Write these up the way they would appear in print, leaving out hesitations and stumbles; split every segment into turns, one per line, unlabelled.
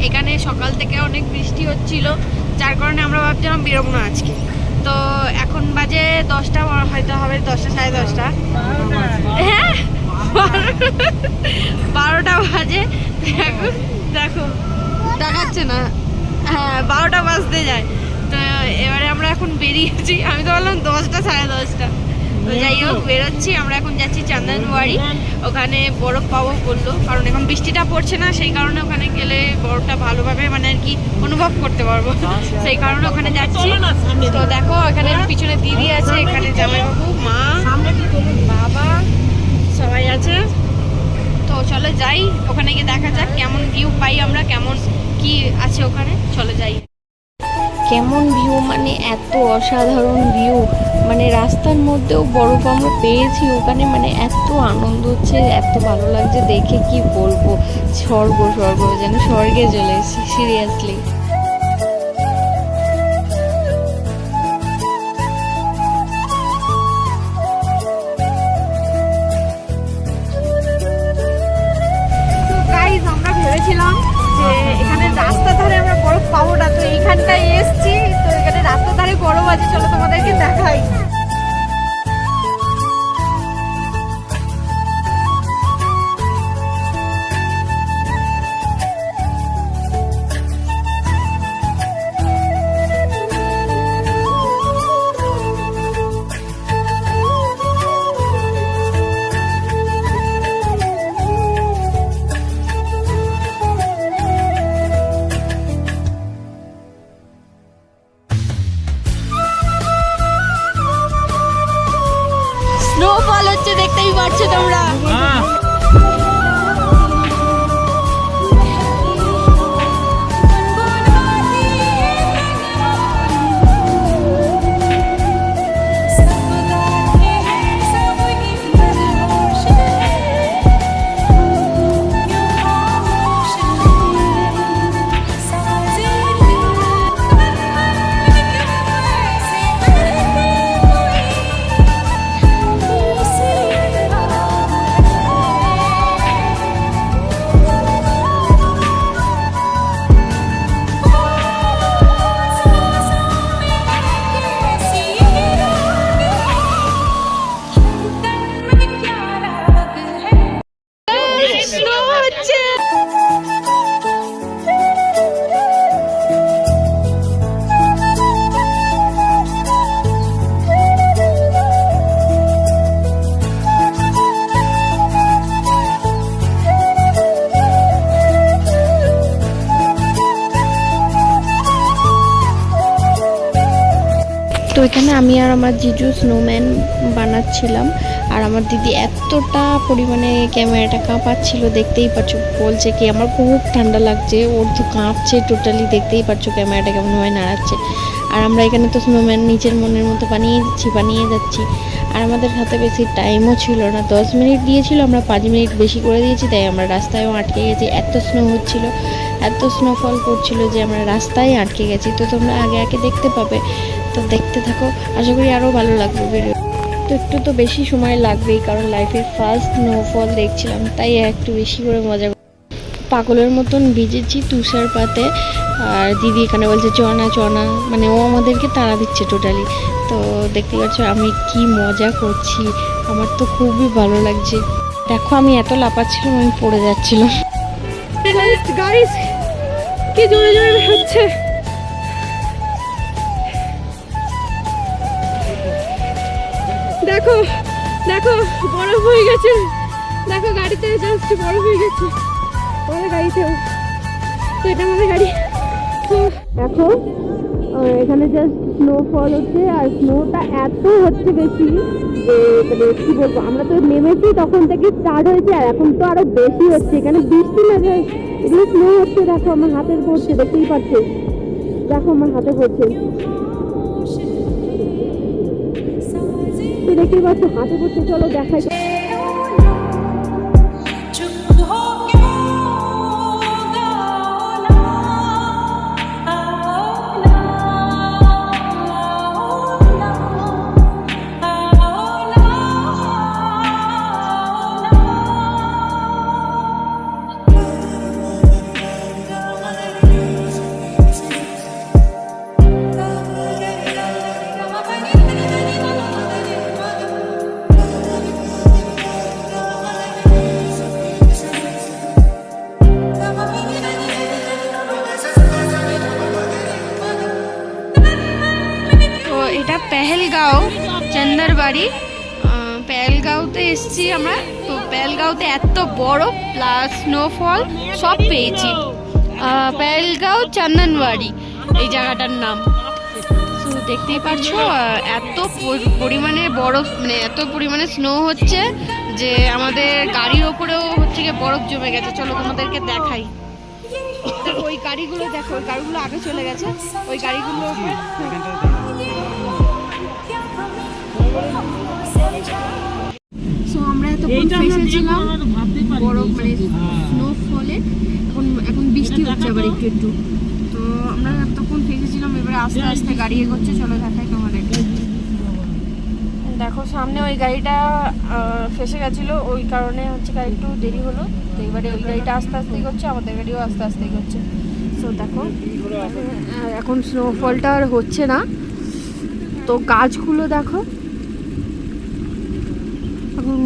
এখানে সকাল থেকে অনেক বৃষ্টি হচ্ছিল, যার কারণে আমরা ভাবছিলাম বেরোবো না আজকে। তো এখন বাজে 10টা, হয়তো হবে 10টা, সাড়ে 10টা। হ্যাঁ 12টা বাজে। দেখো দেখাচ্ছে না, হ্যাঁ 12টা বাজতে যায়। তো এবারে আমরা এখন বেরিয়েছি, আমি তো বললাম 10টা, সাড়ে 10টা। তো যাই হোক বেরোচ্ছি, আমরা এখন যাচ্ছি চান্দানবাড়ি। ওখানে বরফ পাবো বললো, কারণ এখন বৃষ্টিটা পড়ছে না, সেই কারণে ওখানে গেলে বরফটা ভালোভাবে মানে আর কি অনুভব করতে পারবো, সেই কারণে ওখানে যাচ্ছি। তো দেখো এখানে পিছনে দিদি আছে, এখানে জামাইবাবু, মা, বাবা সবাই আছে। তো চলো যাই, ওখানে গিয়ে দেখা যাক কেমন ভিউ পাই আমরা, কেমন কি আছে ওখানে। চলো যাই। কেমন ভিউ মানে এত অসাধারণ ভিউ, মানে রাস্তার মধ্যেও বরফ আমরা পেয়েছি ওখানে, মানে এত আনন্দ হচ্ছে, এত ভালো লাগছে দেখে কি বলবো। স্বর্গ স্বর্গ, যেন স্বর্গে চলে এসেছি সিরিয়াসলি। আমরা ভেবেছিলাম যে এখানে রাস্তার ধারে আমরা বরফ পাবো না, তো এইখানটায় এসছি, তো এখানে রাস্তার ধারে বরফ আছে, চলো তোমাদেরকে দেখাই। স্নোফল হচ্ছে, দেখতেই পাচ্ছ তোমরা। তো এখানে আমি আর আমার জিজু স্নোম্যান বানাচ্ছিলাম, আর আমার দিদি এতটা পরিমাণে ক্যামেরাটা কাঁপাচ্ছিল, দেখতেই পাচ্ছ, বলছে কি আমার খুব ঠান্ডা লাগছে, ওর তো কাঁপছে টোটালি, দেখতেই পাচ্ছ ক্যামেরাটা কেমন হয় নাড়াচ্ছে। আর আমরা এখানে তো স্নোম্যান নিজের মনের মতো বানিয়ে যাচ্ছি। আর আমাদের হাতে বেশি টাইমও ছিল না, 10 মিনিট দিয়েছিল, আমরা 5 মিনিট বেশি করে দিয়েছি, তাই আমরা রাস্তায়ও আটকে গেছি। এত স্নো হচ্ছিল, এত স্নোফল পড়ছিল যে আমরা রাস্তায় আটকে গেছি। তো তোমরা আগে দেখতে পাবে, তো দেখতে থাকো, আশা করি আরও ভালো লাগবে ভিডিও। তো একটু তো বেশি সময় লাগবেই, কারণ লাইফের ফার্স্ট স্নোফল দেখছিলাম, তাই একটু বেশি করে মজা। পাগলের মতন ভিজেছি তুষারপাতে, আর দিদি এখানে বলছে চনা, মানে ও আমাদেরকে তাড়া দিচ্ছে টোটালি। তো দেখতে পাচ্ছ আমি কি মজা করছি, আমার তো খুবই ভালো লাগছে। দেখো আমি এত লাফাচ্ছিলাম, আমি পড়ে যাচ্ছিলাম। গাইস কি জোরে জোরে হচ্ছে, দেখো দেখো বরফ হয়ে গেছে, দেখো গাড়িতে জাস্ট বরফ হয়ে গেছে, আমাদের গাড়িতেও। তো এটা আমাদের গাড়ি। তো দেখো এখানে জাস্ট স্নোফল হচ্ছে, আর স্নোটা এত হচ্ছে বেশি যে মানে কি বলবো, আমরা তো নেমেছি তখন থেকে স্টার্ট হয়েছে, আর এখন তো আরো বেশি হচ্ছে। এখানে বৃষ্টি না যায়, এগুলো স্নো হচ্ছে। দেখো আমার হাতের পড়ছে, দেখতেই পাচ্ছ, দেখো আমার হাতে পড়ছে, দেখতেই পাচ্ছ হাতে পড়ছে। চলো দেখাই। গাড়ি। পেহেলগাঁওতে এসেছি আমরা, তো পেহেলগাঁওতে এত বরফ প্লাস স্নোফল সব পেয়েছি। পেহেলগাঁও চন্দনওয়াড়ি এই জায়গাটার নাম। তো দেখতেই পাচ্ছ এত পরিমাণে বরফ, মানে এত পরিমাণে স্নো হচ্ছে যে আমাদের গাড়ির ওপরেও হচ্ছে গিয়ে বরফ জমে গেছে। চলো তোমাদেরকে দেখাই। ওই গাড়িগুলো দেখো, ওই গাড়িগুলো আগে চলে গেছে, ওই গাড়িগুলো সো আমরা এতক্ষণ ফেসেছিলাম বরফ মানে স্নোফলে, এখন বৃষ্টি হচ্ছে আবার একটু একটু। তো আমরা এতক্ষণ ফেসেছিলাম, এবারে আস্তে আস্তে গাড়ি এগোচ্ছে। চলো দেখাই তোমাদের। দেখো সামনে ওই গাড়িটা ফেসে গেছিলো, ওই কারণে হচ্ছে গাড়ি একটু দেরি হলো। তো এবারে ওই গাড়িটা আস্তে আস্তে এগোচ্ছে, আমাদের গাড়িও আস্তে আস্তে এগোচ্ছে। সো দেখো এখন স্নোফলটা আর হচ্ছে না। তো গাছগুলো দেখো, এখন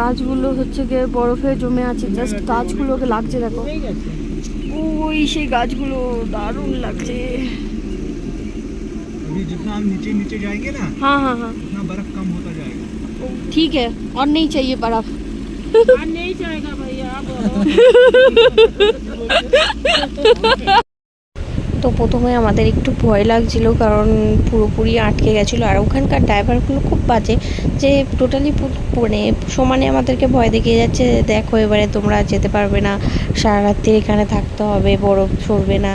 গাছগুলো হচ্ছে গিয়ে বরফে জমে আছে, জাস্ট গাছগুলোকে লাগছে দেখো, ওই সেই গাছগুলো দারুণ লাগছে।
अभी जितना हम नीचे नीचे जाएंगे ना,
हाँ हाँ हाँ,
उतना बर्फ कम होता जाएगा।
ठीक है, और नहीं चाहिए बर्फ।
नहीं जाएगा भैया।
তো প্রথমে আমাদের একটু ভয় লাগছিল, কারণ পুরোপুরি আটকে গেছিলো। আর ওখানকার ড্রাইভারগুলো খুব বাজে, যে টোটালি মানে সমানে আমাদেরকে ভয় দেখিয়ে যাচ্ছে, দেখো এবারে তোমরা যেতে পারবে না, সারা রাত্রি এখানে থাকতে হবে, বরফ সরবে না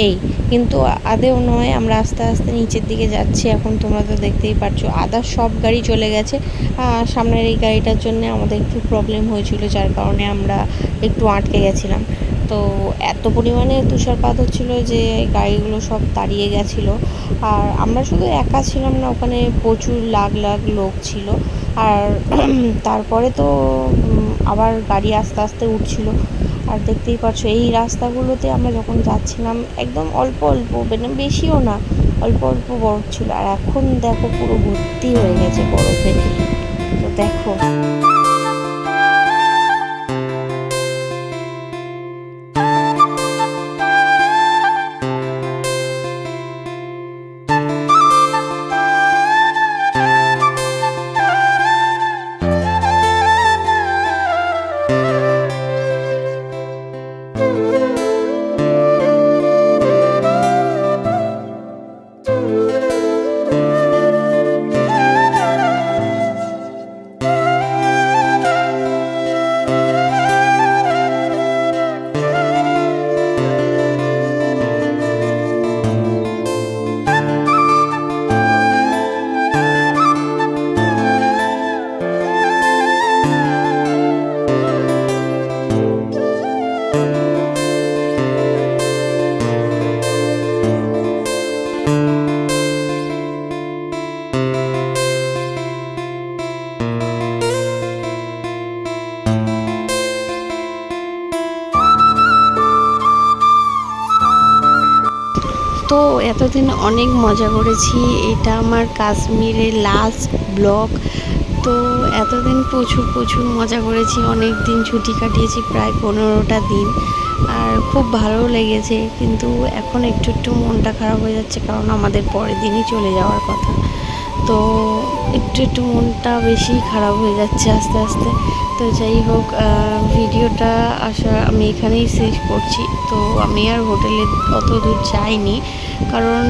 এই। কিন্তু আদেও নয়, আমরা আস্তে আস্তে নিচের দিকে যাচ্ছি। এখন তোমরা তো দেখতেই পারছো আদার সব গাড়ি চলে গেছে। সামনের এই গাড়িটার জন্য আমাদের একটু প্রবলেম হয়েছিল, যার কারণে আমরা একটু আটকে গেছিলাম। তো এত পরিমাণে তুষারপাত হচ্ছিলো যে গাড়িগুলো সব দাঁড়িয়ে গেছিলো। আর আমরা শুধু একা ছিলাম না, ওখানে প্রচুর লাখ লাখ লোক ছিল। আর তারপরে তো আবার গাড়ি আস্তে আস্তে উঠছিল। আর দেখতেই পাচ্ছ এই রাস্তাগুলোতে আমরা যখন যাচ্ছিলাম একদম অল্প অল্প, মানে বেশিও না, অল্প অল্প বরফ ছিল। আর এখন দেখো পুরো ভর্তি হয়ে গেছে বরফে। তো দেখো তো এতদিন অনেক মজা করেছি, এটা আমার কাশ্মীরের লাস্ট ব্লগ। তো এতদিন প্রচুর প্রচুর মজা করেছি, অনেক দিন ছুটি কাটিয়েছি, প্রায় 15টা দিন। আর খুব ভালো লেগেছে, কিন্তু এখন একটু একটু মনটা খারাপ হয়ে যাচ্ছে, কারণ আমাদের পরের দিনই চলে যাওয়ার কথা। তো একটু একটু মনটা বেশি খারাপ হয়ে যাচ্ছে আস্তে আস্তে। তো যাই হোক, ভিডিওটা আমি এখানেই শেষ করছি। তো আমি আর হোটেলে অত দূর যাইনি, কারণ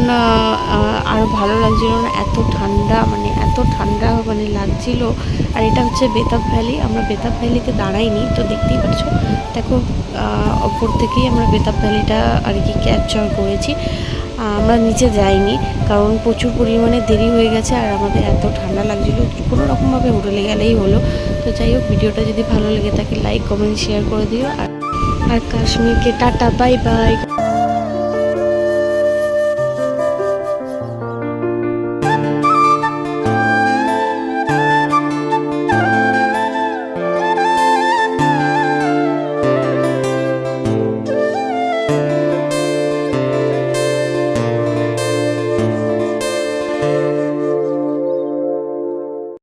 আর ভালো লাগছিল না, এত ঠান্ডা, মানে এত ঠান্ডা মানে লাগছিল। আর এটা হচ্ছে বেতাব ভ্যালি, আমরা বেতাব ভ্যালিতে দাঁড়াইনি। তো দেখতেই পাচ্ছ, দেখো ওপর থেকেই আমরা বেতাব ভ্যালিটা আর কি ক্যাপচার করেছি। আমরা নিচে যাইনি, কারণ প্রচুর পরিমাণে দেরি হয়ে গেছে, আর আমাদের এত ঠান্ডা লাগছিল, কোনো রকমভাবে হোটেলে গেলেই হলো। তো যাই হোক, ভিডিওটা যদি ভালো লেগে থাকে লাইক কমেন্ট শেয়ার করে দিও। আর কাশ্মীরকে টাটা, বাই বাই।